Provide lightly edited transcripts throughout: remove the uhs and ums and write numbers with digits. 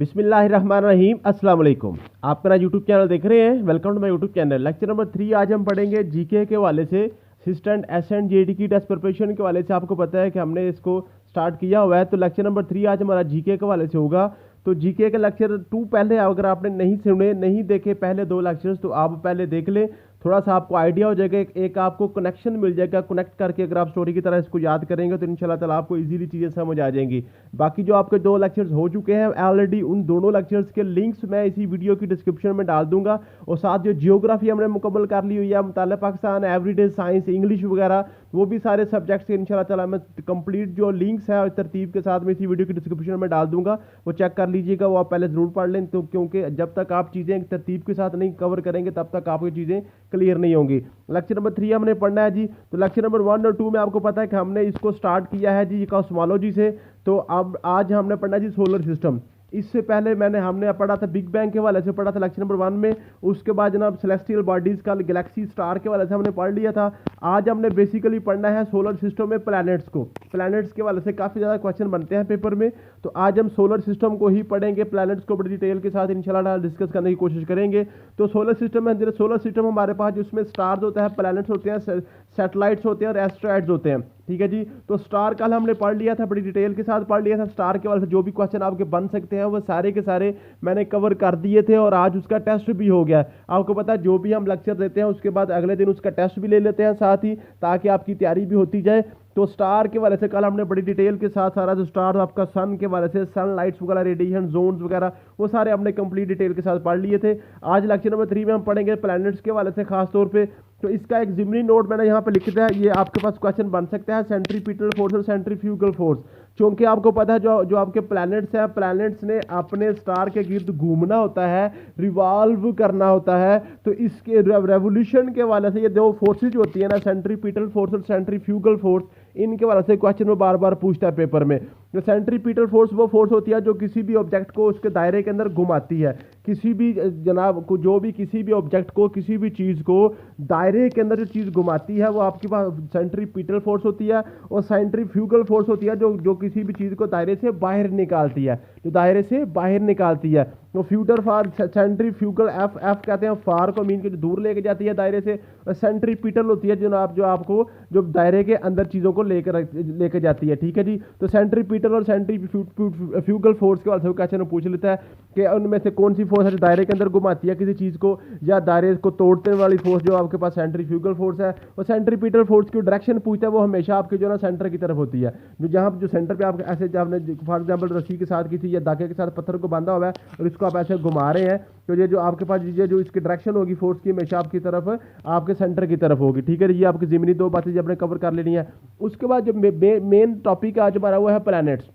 बिस्मिल्लाहिर्रहमानिर्रहीम। अस्सलाम वालेकुम। आप मेरा यूट्यूब चैनल देख रहे हैं। Welcome to my YouTube channel. Lecture number 3 आज हम पढ़ेंगे जीके के हवाले से। असिस्टेंट एसएंड जेडी की टेस्ट प्रिपरेशन के हवाले से आपको पता है कि हमने इसको स्टार्ट किया हुआ है। तो लेक्चर नंबर 3 आज हमारा जीके के हवाले से होगा। तो जीके का लेक्चर 2 पहले अगर आपने नहीं सुने, नहीं देखे पहले 2 लेक्चर्स, तो आप पहले देख लें। थोड़ा सा आपको आइडिया हो जाएगा, एक आपको कनेक्शन मिल जाएगा। कनेक्ट करके अगर आप स्टोरी की तरह इसको याद करेंगे तो इंशाल्लाह ताला आपको इजीली चीज़ें समझ आ जाएंगी। बाकी जो आपके 2 लेक्चर्स हो चुके हैं ऑलरेडी, उन दोनों लेक्चर्स के लिंक्स मैं इसी वीडियो की डिस्क्रिप्शन में डाल दूंगा। और साथ जो जियोग्राफी हमने मुकम्मल कर ली हुई है, मुताला पाकिस्तान, एवरीडे साइंस, इंग्लिश वगैरह, वो भी सारे सब्जेक्ट्स के इंशाल्लाह ताला मैं कंप्लीट जो लिंक्स है और तरतीब के साथ में इसी वीडियो की डिस्क्रिप्शन में डाल दूंगा। वो चेक कर लीजिएगा, वो आप पहले ज़रूर पढ़ लें। तो क्योंकि जब तक आप चीज़ें तरतीब के साथ नहीं कवर करेंगे तब तक आपकी चीज़ें क्लियर नहीं होंगी। लेक्चर नंबर 3 हमने पढ़ना है जी। तो लेक्चर नंबर 1 और 2 में आपको पता है कि हमने इसको स्टार्ट किया है जी कॉस्मोलॉजी से। तो अब आज हमने पढ़ना है जी सोलर सिस्टम। इससे पहले हमने पढ़ा था बिग बैंग के हवाले से, पढ़ा था लेक्चर नंबर 1 में। उसके बाद जनाब सेलेस्टियल बॉडीज़ का गैलेक्सी स्टार के हवाले से हमने पढ़ लिया था। आज हमने बेसिकली पढ़ना है सोलर सिस्टम में प्लैनेट्स को। प्लैनेट्स के हवाले से काफ़ी ज़्यादा क्वेश्चन बनते हैं पेपर में, तो आज हम सोलर सिस्टम को ही पढ़ेंगे। प्लैनेट्स को बड़ी डिटेल के साथ इंशाल्लाह डिस्कस करने की कोशिश करेंगे। तो सोलर सिस्टम में सोलर सिस्टम हमारे पास जिसमें स्टार्स होता है, प्लैनेट्स होते हैं, सैटेलाइट्स होते हैं और एस्ट्रॉइड्स होते हैं। ठीक है जी। तो स्टार कल हमने पढ़ लिया था, बड़ी डिटेल के साथ पढ़ लिया था। स्टार के हवाले से जो भी क्वेश्चन आपके बन सकते हैं वो सारे के सारे मैंने कवर कर दिए थे और आज उसका टेस्ट भी हो गया। आपको पता है जो भी हम लेक्चर देते हैं उसके बाद अगले दिन उसका टेस्ट भी ले लेते हैं साथ ही, ताकि आपकी तैयारी भी होती जाए। तो स्टार के हवाले से कल हमने बड़ी डिटेल के साथ सारा जो स्टार आपका सन के हवाले से सनलाइट्स वगैरह, रेडिएशन जोन्स वगैरह, वो सारे हमने कंप्लीट डिटेल के साथ पढ़ लिए थे। आज लेक्चर नंबर 3 में हम पढ़ेंगे प्लैनेट्स के हवाले से खास तौर पे। तो इसका एक जिमनी नोट मैंने यहाँ पे लिख दिया है, ये आपके पास क्वेश्चन बन सकता है। सेंट्रीपिटल फोर्स और सेंट्रीफ्यूगल फोर्स, क्योंकि आपको पता है जो आपके प्लैनेट्स हैं, प्लैनेट्स ने अपने स्टार के गिर्द घूमना होता है, रिवॉल्व करना होता है। तो इसके रेवोल्यूशन के हवाले से ये 2 फोर्सेज होती है ना, सेंट्रीपिटल फोर्स और सेंट्रीफ्यूगल फोर्स, इनके हवाले से क्वेश्चन वो बार बार पूछता है पेपर में। तो सेंट्रीपिटल फोर्स वो फोर्स होती है जो किसी भी ऑब्जेक्ट को उसके दायरे के अंदर घुमाती है। किसी भी जनाब को जो भी किसी भी ऑब्जेक्ट को, किसी भी चीज़ को दायरे के अंदर जो चीज़ घुमाती है वो आपके पास सेंट्रीपिटल फोर्स होती है। और सेंट्रीफ्यूगल फोर्स होती है जो किसी भी चीज़ को दायरे से बाहर निकालती है, जो दायरे से बाहर निकालती है। तो फ्यूटर फार सेंट्रीफ्यूगल, एफ कहते हैं फार को, मीन के जो दूर लेके जाती है दायरे से। और सेंट्रीपिटल होती है जनाब जो आपको जो दायरे के अंदर चीज़ों को लेकर जाती है। ठीक है जी। तो सेंट्रीपिटल और सेंट्रीफ्यूगल फोर्स के वाले क्वेश्चन पूछ लेता है कि उनमें से कौन सी फोर्स है जो दायरे के अंदर घुमाती है किसी चीज़ को, या दायरे को तोड़ने वाली फोर्स जो आपके पास सेंट्रीफ्यूगल फोर्स है। और सेंट्रीपिटल फोर्स की डायरेक्शन पूछता है, वो हमेशा आपके जो ना सेंटर की तरफ होती है। जो सेंटर पे आप ऐसे आपने फॉर एग्जाम्पल रस्सी के साथ किसी या धागे के साथ पत्थर को बांधा हुआ है और इसको आप ऐसे घुमा रहे हैं, तो ये जो आपके पास ये जो इसकी डायरेक्शन होगी फोर्स की, हमेशा आपकी तरफ, आपके सेंटर की तरफ होगी। ठीक है, ये आपकी ज़मीनी 2 बातें जब आपने कवर कर लेनी है। उसके बाद जो मेन टॉपिक आज हमारा हुआ है प्लैनेट्स।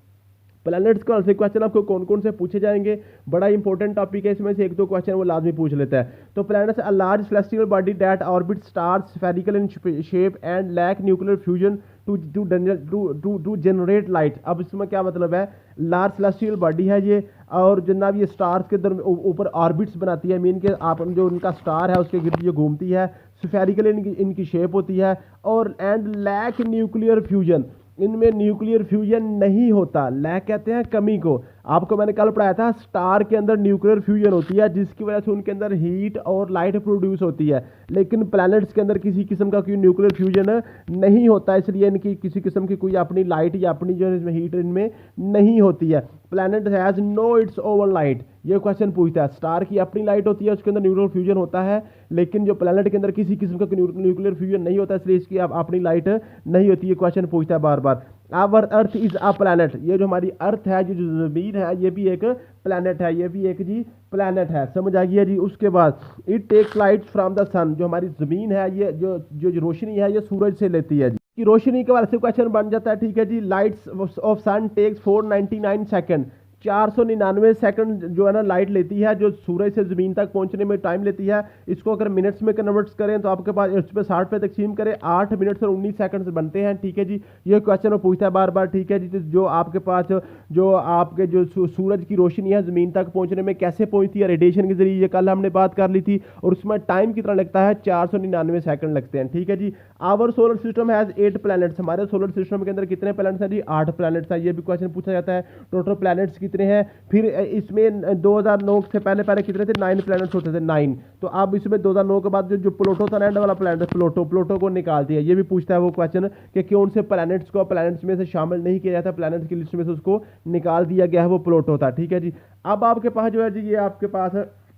प्लैनेट्स का क्वेश्चन आपको कौन कौन से पूछे जाएंगे, बड़ा इंपॉर्टेंट टॉपिक है। इसमें से 1-2 क्वेश्चन वो लाजमी पूछ लेता है। तो planets a large celestial body that orbit stars spherical in shape and lack nuclear fusion to generate light. अब इसमें क्या मतलब है, लार्ज सेलेस्टियल बॉडी है ये, और जनाब ये स्टार्स के ऊपर ऑर्बिट्स बनाती है, मीन के आप जो उनका स्टार है उसके गिर्द ये घूमती है, स्फेरिकल इनकी शेप होती है। और एंड लैक न्यूक्लियर फ्यूजन, इनमें न्यूक्लियर फ्यूजन नहीं होता। लैक कहते हैं कमी को। आपको मैंने कल पढ़ाया था स्टार के अंदर न्यूक्लियर फ्यूजन होती है, जिसकी वजह से उनके अंदर हीट और लाइट प्रोड्यूस होती है। लेकिन प्लैनेट्स के अंदर किसी किस्म का कोई न्यूक्लियर फ्यूजन नहीं होता, इसलिए इनकी किसी किस्म की कोई अपनी लाइट या अपनी जो इसमें हीट इनमें नहीं होती है। Planet has no its own light, ये क्वेश्चन पूछता है। स्टार की अपनी लाइट होती है, उसके अंदर न्यूक्लियर फ्यूजन होता है, लेकिन जो प्लैनेट के अंदर किसी किस्म का न्यूक्लियर फ्यूजन नहीं होता, इसलिए इसकी अपनी लाइट नहीं होती। ये क्वेश्चन पूछता है बार बार। Our earth is a planet, ये जो हमारी अर्थ है, जो ज़मीन है, ये भी एक प्लैनेट है, ये भी एक जी प्लैनेट है। समझ आ गया जी। उसके बाद it takes light from the sun, जो हमारी ज़मीन है ये जो रोशनी है ये सूरज से लेती है जी, कि रोशनी के बारे से क्वेश्चन बन जाता है। ठीक है जी। Lights of sun takes 499 second, 499 second जो है ना लाइट लेती है, जो सूरज से ज़मीन तक पहुंचने में टाइम लेती है। इसको अगर मिनट्स में कन्वर्ट करें तो आपके पास इस पर 60 पे तकसीम करें 8 मिनट और 19 सेकंड बनते हैं। ठीक है जी। ये क्वेश्चन वो पूछता है बार बार। ठीक है जी। जो आपके पास जो आपके जो सूरज की रोशनी है ज़मीन तक पहुंचने में कैसे पहुंचती है, रेडिएशन के जरिए, ये कल हमने बात कर ली थी। और उसमें टाइम कितना लगता है, 499 सेकंड लगते हैं। ठीक है जी। Our solar system has 8 planets, हमारे सोलर सिस्टम के अंदर कितने प्लैनेट्स हैं जी, 8 प्लैनेट्स हैं। ये भी क्वेश्चन पूछा जाता है। टोटल प्लैनेट्स कितने कितने हैं। फिर इसमें 2009 से पहले पहले कितने थे, 9 प्लैनेट्स होते थे, 9। तो अब इसमें 2009 के बाद जो प्लूटो था, एंड वाला प्लैनेट प्लूटो को निकाल दिया। ये भी पूछता है वो क्वेश्चन कि कौन से प्लैनेट्स को प्लैनेट्स में से शामिल नहीं किया जाता, प्लैनेट्स की लिस्ट में से उसको निकाल दिया गया है, वो प्लूटो था। ठीक है जी। अब आपके पास जो है जी, ये आपके पास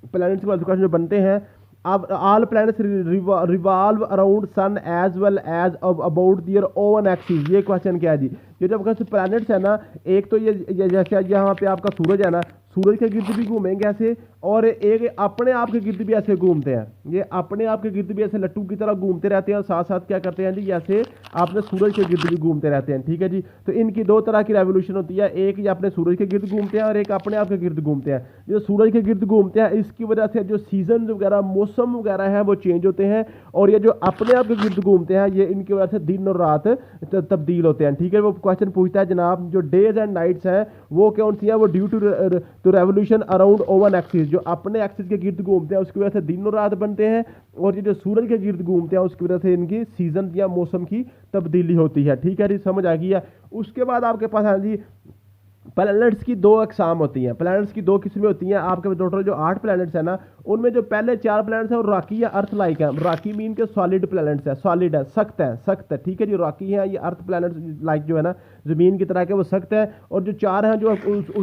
प्लैनेट्स के क्वेश्चन जो बनते हैं, अब all planets revolve around sun as well as about their own axis. ये क्वेश्चन क्या है जी, ये जब प्लैनेट्स है ना, एक तो ये जैसे यहाँ पे आपका सूरज है ना, सूरज के गिर्द भी घूमेंगे ऐसे, और एक अपने आप के गिर्द भी ऐसे घूमते हैं। ये अपने आप के गिर्द भी ऐसे लट्टू की तरह घूमते रहते हैं, और साथ साथ क्या करते हैं जी, ऐसे अपने सूरज के गिर्द भी घूमते रहते हैं। ठीक है जी। तो इनकी दो तरह की रेवोल्यूशन होती है, एक ये अपने सूरज के गिर्द घूमते हैं और एक अपने आप के गिर्द घूमते हैं। जो सूरज के गिर्द घूमते हैं, इसकी वजह से जो सीजन वगैरह, मौसम वगैरह है, वो चेंज होते हैं। और ये जो अपने आप के गिर्द घूमते हैं, ये इनकी वजह से दिन और रात तब्दील होते हैं। ठीक है। वो क्वेश्चन पूछता है जनाब, जो डेज एंड नाइट्स हैं वो कौन सी है, वो due to revolution around own axis. जो अपने एक्सिस के गिर्द घूमते हैं उसकी वजह से दिन और रात बनते हैं, और ये जो सूरज के गिर्द घूमते हैं उसकी वजह से इनकी सीजन या मौसम की तब्दीली होती है। ठीक है जी, समझ आ गई है। उसके बाद आपके पास है जी, प्लैनेट्स की दो अकसाम होती हैं, प्लैनेट्स की दो किस्में होती हैं। आपके टोटल जो 8 प्लैनेट्स हैं ना, उनमें जो पहले 4 प्लैनेट्स हैं वो रॉकी या अर्थ लाइक है। रॉकी मीन के सॉलिड प्लैनेट्स है, सॉलिड है, सख्त है, सख्त है। ठीक है जी। रॉकी है, ये अर्थ प्लैनेट्स लाइक जो है ना, जमीन की तरह के, वो सख्त है। और जो 4 हैं जो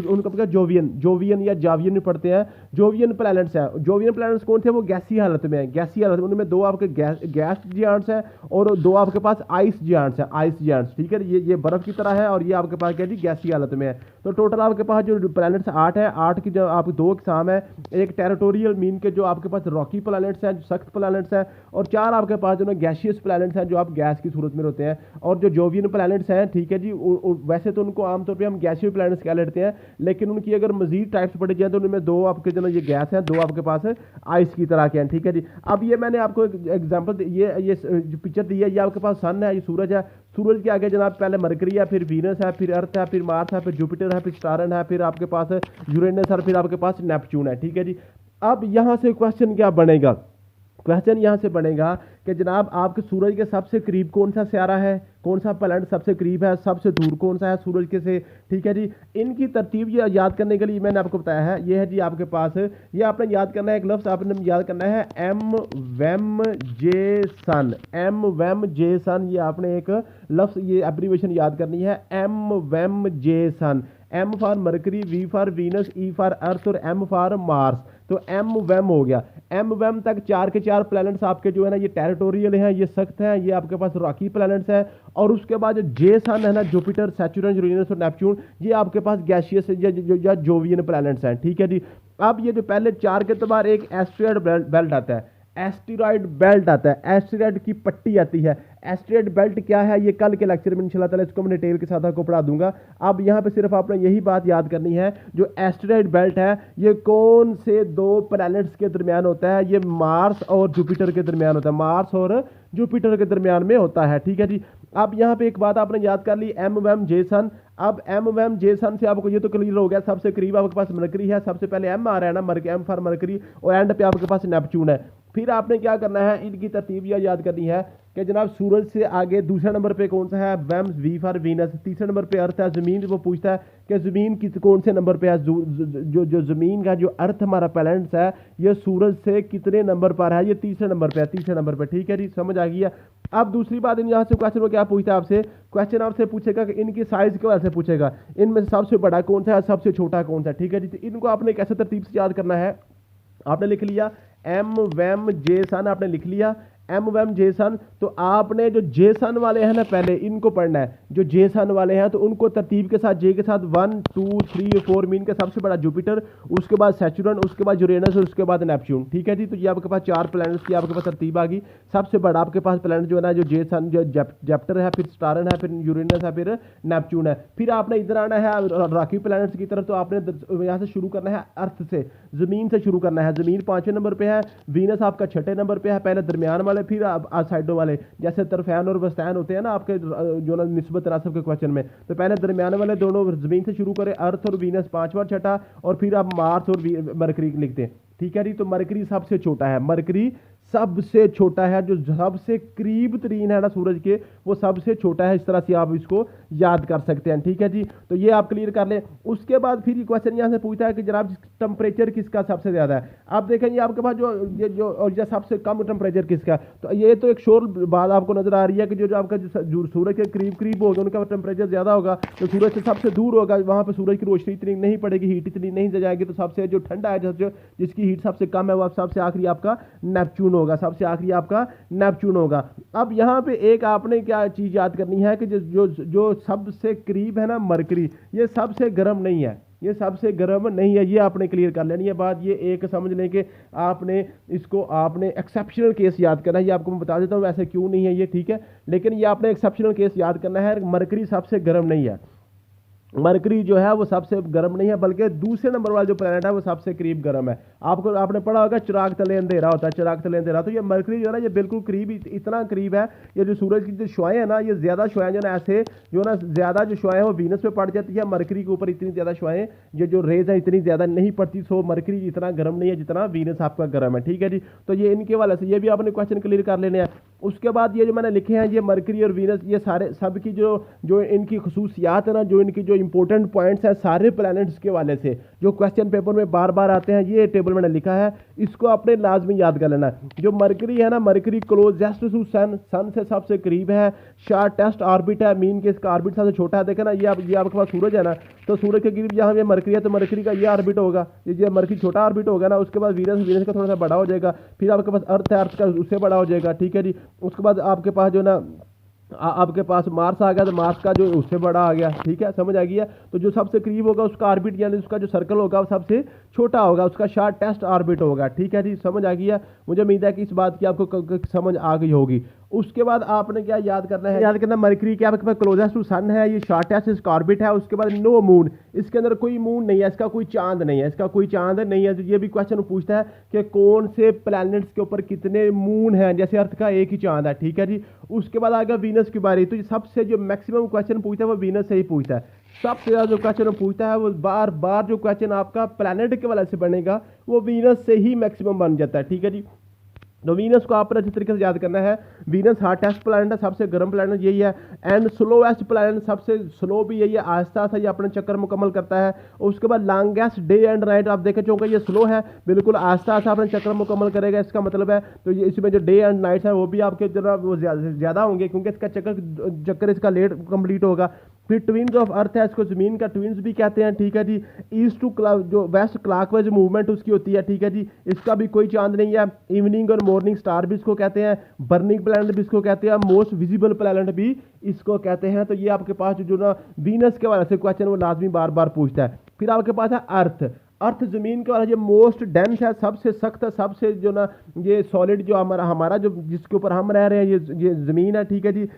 उनका जोवियन या जावियन में पढ़ते हैं, जोवियन प्लैनेट्स हैं। जोवियन प्लैनेट्स कौन थे, वो गैसी हालत में है, गैसी हालत में। उनमें 2 आपके गैस जियांट्स हैं और 2 आपके पास आइस जियांट्स हैं, आइस जियांट्स। ठीक है। ये बर्फ की तरह है, और ये आपके पास क्या जी, गैसी हालत में है। तो टोटल आपके पास जो प्लैनेट्स 8 है, 8 की जो आपकी 2 एग्जाम है, एक टेरिटोरियल मीन के जो आपके पास रॉकी प्लैनेट्स हैं, जो सख्त प्लैनेट्स हैं, और 4 आपके पास जो गैशियस प्लैनेट्स हैं, जो आप गैस की सूरत में होते हैं। और जो जोवियन प्लैनेट्स हैं, ठीक है जी, वैसे तो उनको आमतौर पे हम गैसीय प्लैनेट्स कह लेते हैं, लेकिन उनकी अगर मजीद टाइप्स पढ़ी जाए तो उनमें 2 आपके जो ये गैस हैं, 2 आपके पास आइस की तरह के हैं। ठीक है जी। अब ये मैंने आपको एग्जाम्पल, ये जो पिक्चर दी है, ये आपके पास सन है, ये सूरज है। सूरज के आगे जनाब पहले मरकरी है, फिर वीनस है, फिर अर्थ है, फिर मार्स है, फिर जुपिटर है, फिर स्टारन है, फिर आपके पास यूरेनस है, फिर आपके पास नेपच्यून है। ठीक है जी। अब यहां से क्वेश्चन क्या बनेगा, क्वेश्चन यहां से बनेगा कि जनाब आपके सूरज के सबसे करीब कौन सा सियारा है, कौन सा प्लैनेट सबसे करीब है, सबसे दूर कौन सा है सूरज के से। ठीक है जी। इनकी तरतीब ये याद करने के लिए मैंने आपको बताया है, ये है जी आपके पास, ये आपने याद करना है, एक लफ्ज़ आपने याद करना है, एम वेम जे सन। एम वेम जे सन, ये आपने एक लफ्ज़, ये एब्रीवेशन याद करनी है, एम वेम J sun. M for Mercury, V for Venus, E for Earth और एम फॉर मार्स। तो एम वेम हो गया। एम वेम तक 4 के 4 प्लैनेट्स आपके जो है ना, ये टेरिटोरियल हैं, ये सख्त हैं, ये आपके पास रॉकी प्लैनेट्स हैं। और उसके बाद जो जे सन है ना, जुपिटर, सैटर्न, यूरेनस और नेपच्यून, ये आपके पास गैसियस या जोवियन प्लैनेट्स हैं। ठीक है जी। अब ये जो पहले 4 के अतबार, एक एस्टेरॉयड बेल्ट आता है, एस्टेरॉयड बेल्ट आता है, एस्टेरॉयड की पट्टी आती है। एस्टेरॉयड बेल्ट क्या है, ये कल के लेक्चर में इंशाल्लाह ताला इसको मैं डिटेल के साथ आपको पढ़ा दूंगा। अब यहाँ पे सिर्फ आपने यही बात याद करनी है, जो एस्टेरॉयड बेल्ट है ये कौन से 2 प्लैनेट्स के दरमियान होता है, ये मार्स और जुपिटर के दरमियान होता है, मार्स और जुपिटर के दरमियान में होता है। ठीक है जी। अब यहाँ पे एक बात आपने याद कर ली, एम वेम जे सन। अब एम वेम जे सन से आपको ये तो क्लियर हो गया, सबसे करीब आपके पास मरकरी है, सबसे पहले एम आ रहा है ना, एम फॉर मरकरी, और एंड पे आपके पास नेपच्यून है। फिर आपने क्या करना है, इनकी तरतीब यह याद करनी है कि जनाब सूरज से आगे दूसरे नंबर पे कौन सा है, वेम, वी फॉर वीनस। तीसरे नंबर पे अर्थ है। जमीन, वो पूछता है कि जमीन किस कौन से नंबर पे है, जो जमीन का जो अर्थ हमारा प्लैनेट्स है, ये सूरज से कितने नंबर पर है, ये तीसरे नंबर पे है, तीसरे नंबर पे। ठीक है जी, समझ आ गई है। अब दूसरी बात, इन यहाँ से क्वेश्चन में क्या पूछता है आपसे, क्वेश्चन आपसे पूछेगा कि इनकी साइज के वजह से पूछेगा, इनमें से सबसे बड़ा कौन सा है, सबसे छोटा कौन सा है। ठीक है जी। तो इनको आपने कैसे तरतीब से याद करना है, आपने लिख लिया एम वेम जे सन, आपने लिख लिया एम वेम जे सन। तो आपने जो जे सन वाले हैं ना, पहले इनको पढ़ना है। जो जे सन वाले हैं तो उनको तरतीब के साथ, जे के साथ 1 2 3 4 मीन का सबसे बड़ा जुपिटर, उसके बाद सैटर्न, उसके बाद यूरेनस और उसके बाद नेपच्यून। ठीक है जी। तो ये आपके पास 4 प्लैनेट्स की आपके पास तरतीब आ गई। सबसे बड़ा आपके पास प्लैनेट जो है ना, जो जे सन, जो जेप्टर है, फिर स्टारन है, फिर यूरेनस है, फिर नेपच्यून है। फिर आपने इधर आना है रॉकी प्लैनेट्स की तरफ, तो आपने यहाँ से शुरू करना है अर्थ से, जमीन से शुरू करना है। जमीन 5वें नंबर पे है, वीनस आपका 6ठे नंबर पे है, पहले दरमियान वाले, फिर साइडों वाले, जैसे तरफैन और वस्तैन होते हैं ना आपके जो ना निस्बत तनासब के क्वेश्चन में। तो पहले दरमियान वाले दोनों जमीन से शुरू करें, अर्थ और वीनस 5वां 6ठा, और फिर आप मार्स और मरकरी लिखते हैं। ठीक है जी। तो मरकरी सबसे छोटा है, मरकरी सबसे छोटा है, जो सबसे करीब तरीन है ना सूरज के, वो सबसे छोटा है। इस तरह से आप इसको याद कर सकते हैं, ठीक है जी। तो ये आप क्लियर कर लें। उसके बाद फिर ये क्वेश्चन यहाँ से पूछता है कि जनाब टेम्परेचर किसका सबसे ज़्यादा है। आप देखेंगे आपके पास जो और जो सबसे कम टेम्परेचर किसका है। तो ये तो एक शोर बात आपको नजर आ रही है कि जो आपका जो सूरज के करीब करीब होगा उनका टेम्परेचर ज़्यादा होगा। जो सूरज से सबसे दूर होगा वहाँ पर सूरज की रोशनी इतनी नहीं पड़ेगी, हीट इतनी नहीं जाएगी। तो सबसे जो ठंडा है, जिसकी हीट सबसे कम है, वो सबसे आखिरी आपका नेपच्यून होगा, सबसे आखिरी आपका नेपच्यून होगा। अब यहाँ पे एक आपने क्या चीज़ याद करनी है कि जो सबसे करीब है ना मरकरी, ये सबसे गर्म नहीं है, ये सबसे गर्म नहीं है। ये आपने क्लियर कर लेनी है बात। ये एक समझ लें कि आपने इसको आपने एक्सेप्शनल केस याद करना है। ये आपको मैं बता देता हूँ वैसे क्यों नहीं है ये, ठीक है, लेकिन ये आपने एक्सेप्शनल केस याद करना है। मरकरी सबसे गर्म नहीं है, मरकरी जो है वो सबसे गर्म नहीं है, बल्कि दूसरे नंबर वाला जो प्लैनेट है वो सबसे करीब गर्म है। आपने पढ़ा होगा चिराग तले अंधेरा होता है, चिराग तले अंधेरा। तो ये मरकरी जो है ना, ये बिल्कुल करीब, इतना करीब है। ये जो सूरज की जो शुआएं है ना, ये ज़्यादा शुआएं जो ना ऐसे जो ना ज़्यादा जो शुआएं हैं वो वीनस पे पड़ जाती है। मरकरी के ऊपर इतनी ज़्यादा शुआएं, ये जो रेज है इतनी ज़्यादा नहीं पड़ती। सो मरकरी इतना गर्म नहीं है जितना वीनस आपका गर्म है, ठीक है जी। तो ये इनके वाले से ये भी आपने क्वेश्चन क्लियर कर लेने हैं। उसके बाद ये जो मैंने लिखे हैं, ये मरकरी और वीनस, ये सारे सब की जो इनकी खसूसियात है ना, जो इनकी जो इंपॉर्टेंट पॉइंट्स है सारे प्लैनेट्स के वाले से, जो क्वेश्चन पेपर में बार बार आते हैं, ये टेबल मैंने लिखा है, इसको आपने लाजमी याद कर लेना है। जो मरकरी है ना, मरकरी क्लोजेस्ट टू सन, सन से सबसे करीब है, शॉर्टेस्ट ऑर्बिट है, मीन के इसका ऑर्बिट सबसे छोटा है। देखे ना, ये आपके पास सूरज है ना, तो सूरज के करीब जहाँ ये मरकरी है, तो मरकरी का ये ऑर्बिट होगा, ये मरकरी छोटा ऑर्बिट होगा ना। उसके बाद वीनस का थोड़ा सा बड़ा हो जाएगा। फिर आपके पास अर्थ है, अर्थ का उससे बड़ा हो जाएगा, ठीक है जी। उसके बाद आपके पास जो ना आपके पास मार्स आ गया, तो मार्स का जो उससे बड़ा आ गया, ठीक है, समझ आ गया। तो जो सबसे करीब होगा उसका ऑर्बिट यानी उसका जो सर्कल होगा वो सबसे छोटा होगा, उसका शॉर्टेस्ट ऑर्बिट होगा, ठीक है जी, समझ आ गया। मुझे उम्मीद है कि इस बात की आपको समझ आ गई होगी। उसके बाद आपने क्या याद करना है, याद करना मरकरी क्या आपके पास क्लोजेस्ट टू सन है, ये शॉर्टेस्ट इसका ऑर्बिट है। उसके बाद नो मून, इसके अंदर कोई मून नहीं है, इसका कोई चांद नहीं है, इसका कोई चांद नहीं है। ये भी क्वेश्चन पूछता है कि कौन से प्लैनेट्स के ऊपर कितने मून हैं, जैसे अर्थ का एक ही चांद है, ठीक है जी। उसके बाद आ गया वीनस की बारी। तो ये सबसे जो मैक्सिमम क्वेश्चन पूछता है वो वीनस से ही पूछता है। सबसे ज़्यादा जो क्वेश्चन पूछता है वो बार बार जो क्वेश्चन आपका प्लैनेट के वाले से बनेगा वो वीनस से ही मैक्सिमम बन जाता है, ठीक है जी। तो वीनस को आपने अच्छी तरीके से याद करना है। वीनस हॉटेस्ट प्लैनेट है, सबसे गर्म प्लैनेट यही है। एंड स्लोएस्ट प्लैनेट, सबसे स्लो भी यही है, आहिस्ता सा ये अपने चक्कर मुकम्मल करता है। उसके बाद लॉन्गेस्ट डे एंड नाइट, आप देखें चूंकि ये स्लो है, बिल्कुल आहिस्ता सा अपने चक्कर मुकम्मल करेगा, इसका मतलब है। तो ये इसमें जो डे एंड नाइट्स है वो भी आपके जरा वो ज़्यादा होंगे, क्योंकि इसका चक्कर इसका लेट कंप्लीट होगा। फिर ट्विन्स ऑफ अर्थ है, इसको जमीन का ट्विन्स भी कहते हैं, ठीक है जी। ईस्ट टू जो वेस्ट क्लॉकवाइज मूवमेंट उसकी होती है, ठीक है जी। इसका भी कोई चांद नहीं है। इवनिंग और मॉर्निंग स्टार भी इसको कहते हैं, बर्निंग प्लैनेट भी इसको कहते हैं, मोस्ट विजिबल प्लैनेट भी इसको कहते हैं। तो ये आपके पास जो ना वीनस के वाले से क्वेश्चन वो लाजमी बार बार पूछता है। फिर आपके पास है अर्थ। अर्थ जमीन का वाला ये मोस्ट डेंस है, सबसे सख्त है, सबसे जो ना ये सॉलिड जो हमारा जो जिसके ऊपर हम रह रहे हैं ये जमीन है, ठीक है जी।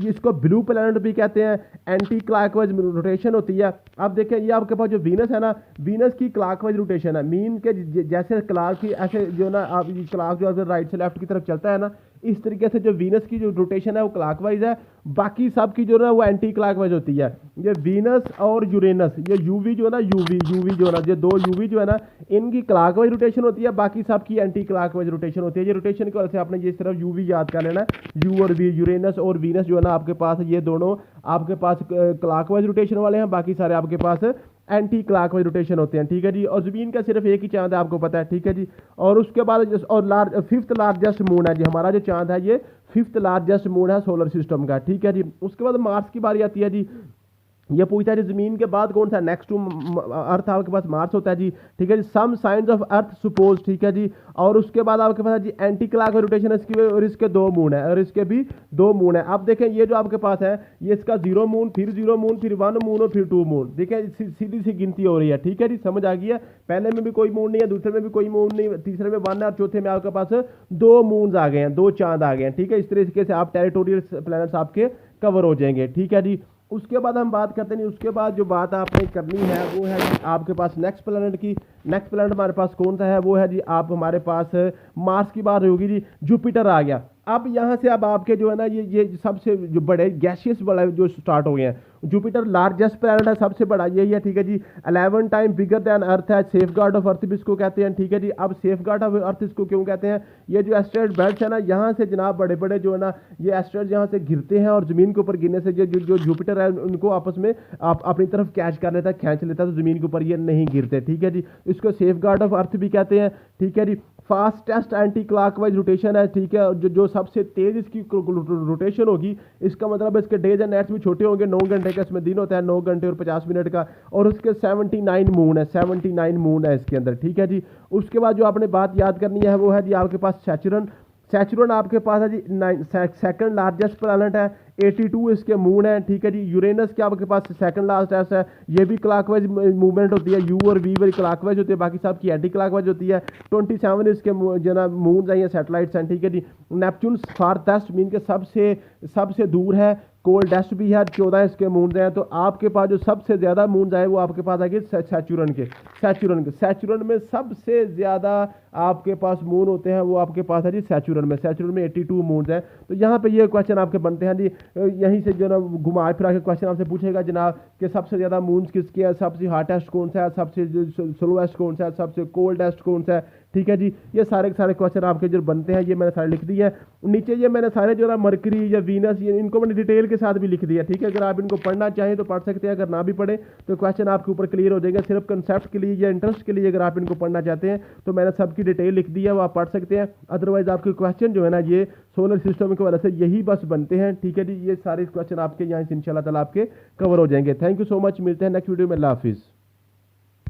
इसको ब्लू प्लैनेट भी कहते हैं। एंटी क्लॉकवाइज रोटेशन होती है। अब देखें ये आपके पास जो वीनस है ना, वीनस की क्लॉकवाइज रोटेशन है, मीन के जैसे क्लॉक की ऐसे जो ना आप क्लॉक जो राइट से लेफ्ट की तरफ चलता है ना, इस तरीके से जो वीनस की जो रोटेशन है वो क्लॉकवाइज है, बाकी सब की जो ना वो एंटी क्लॉकवाइज होती है। ये वीनस और यूरेनस, ये यूवी जो है ना, यूवी जो है ना, ये दो यूवी जो है ना, इनकी क्लॉकवाइज रोटेशन होती है, बाकी सब की एंटी क्लॉकवाइज रोटेशन होती है। ये रोटेशन की वजह से आपने ये सिर्फ यूवी याद कर लेना है। यू और वी, यूरेनस और वीनस जो है ना आपके पास, ये दोनों आपके पास क्लॉकवाइज रोटेशन वाले हैं, बाकी सारे आपके पास एंटी क्लॉकवाइज रोटेशन होते हैं, ठीक है जी। और जमीन का सिर्फ एक ही चांद है, आपको पता है, ठीक है जी। और उसके बाद और फिफ्थ लार्जेस्ट मून है जी, हमारा जो चांद है ये फिफ्थ लार्जेस्ट मून है सोलर सिस्टम का, ठीक है जी। उसके बाद मार्स की बारी आती है जी। ये पूछता है जमीन के बाद कौन सा नेक्स्ट टू अर्थ आपके पास मार्स होता है जी, ठीक है जी। सम साइंस ऑफ अर्थ सपोज, ठीक है जी। और उसके बाद आपके पास जी एंटी क्लॉकवाइज रोटेशन इसकी, और इसके दो मून है, और इसके भी दो मून है। आप देखें ये जो आपके पास है ये इसका 0 मून, फिर 0 मून, फिर 1 मून और फिर 2 मून। देखें सीधी सी गिनती हो रही है, ठीक है जी, समझ आ गई है। पहले में भी कोई मून नहीं है, दूसरे में भी कोई मून नहीं, तीसरे में 1 है, और चौथे में आपके पास 2 मून आ गए हैं, 2 चांद आ गए हैं, ठीक है। इस तरीके से आप टेरिटोरियल प्लैनेट्स आपके कवर हो जाएंगे, ठीक है जी। उसके बाद हम बात करते हैं, उसके बाद जो बात आपने करनी है वो है जी आपके पास नेक्स्ट प्लैनेट की। नेक्स्ट प्लैनेट हमारे पास कौन सा है, वो है जी आप हमारे पास मार्स की बात होगी जी। जुपिटर आ गया। अब यहाँ से अब आपके जो है ना ये सबसे जो बड़े गैसियस वाला जो स्टार्ट हो गए हैं, जुपिटर लार्जेस्ट प्लैनेट है, सबसे बड़ा यही है, ठीक है जी। 11 टाइम बिगर दैन अर्थ है, सेफ गार्ड ऑफ अर्थ भी इसको कहते हैं, ठीक है जी। अब सेफ गार्ड ऑफ अर्थ इसको क्यों कहते हैं, ये जो एस्टेरॉयड बेल्ट है ना, यहाँ से जनाब बड़े बड़े जो है ना ये एस्टेरॉयड यहाँ से गिरते हैं और जमीन के ऊपर गिरने से जो जुपिटर है उनको आपस में आप अपनी तरफ कैच कर लेता है, खींच लेता है, तो जमीन के ऊपर ये नहीं गिरते, ठीक है जी। इसको सेफ गार्ड ऑफ अर्थ भी कहते हैं, ठीक है जी। फास्टेस्ट एंटी क्लॉकवाइज रोटेशन है, ठीक है, जो सबसे तेज इसकी रोटेशन होगी, इसका मतलब इसके डेज एंड नाइट्स भी छोटे होंगे, 9 घंटे का इसमें दिन होता है, 9 घंटे और 50 मिनट का, और उसके 79 मून है, 79 मून है इसके अंदर, ठीक है जी। उसके बाद जो आपने बात याद करनी है वो है जी आपके पास सैचुरन। सैचुरन आपके पास है जी सेकंड लार्जेस्ट प्लैनेट है, 82 इसके मून है, ठीक है जी। यूरेनस के आपके पास सेकंड लार्जेस्ट है, ये भी क्लॉकवाइज मूवमेंट होती है, यू और वी वाली क्लॉकवाइज होती है, बाकी सब की एंटी क्लॉकवाइज होती है। 27 इसके जो ना मून है, सैटेलाइट्स हैं, ठीक है जी। नेपच्यून फारदेस्ट मीन के सबसे दूर है, कोल्डेस्ट भी है, 14 इसके मून हैं। तो आपके पास जो सबसे ज़्यादा मून है वो आपके पास आएंगे सैचुरन में सबसे ज़्यादा आपके पास मून होते हैं, वो आपके पास है जी सैचुरन में 82 मून हैं। तो यहाँ पे ये क्वेश्चन आपके बनते हैं जी, यहीं से जो ना घुमा फिरा के क्वेश्चन आपसे पूछेगा जनाब कि सबसे ज़्यादा मून किसके हैं, सबसे हॉटेस्ट कौन सा है, सबसे स्लोएस्ट कौन सा है, सबसे कोल्डेस्ट कौन सा है, ठीक है जी। ये सारे के सारे क्वेश्चन आपके जो बनते हैं ये मैंने सारे लिख दिए हैं। नीचे ये मैंने सारे जो ना मरकरी या वीनस ये इनको मैंने डिटेल के साथ भी लिख दिया, ठीक है। अगर आप इनको पढ़ना चाहें तो पढ़ सकते हैं, अगर ना भी पढ़े तो क्वेश्चन आपके ऊपर क्लियर हो जाएगा। सिर्फ कंसेप्ट के लिए या इंटरेस्ट के लिए अगर आप इनको पढ़ना चाहते हैं तो मैंने सबकी डिटेल लिख दी है, वो आप पढ़ सकते हैं। अदरवाइज आपके क्वेश्चन जो है ना ये सोलर सिस्टम की वजह से यही बस बनते हैं, ठीक है जी। ये सारे क्वेश्चन आपके यहाँ से इंशाल्लाह ताला आपके कवर हो जाएंगे। थैंक यू सो मच, मिलते हैं नेक्स्ट वीडियो में। अल्लाह हाफिज़।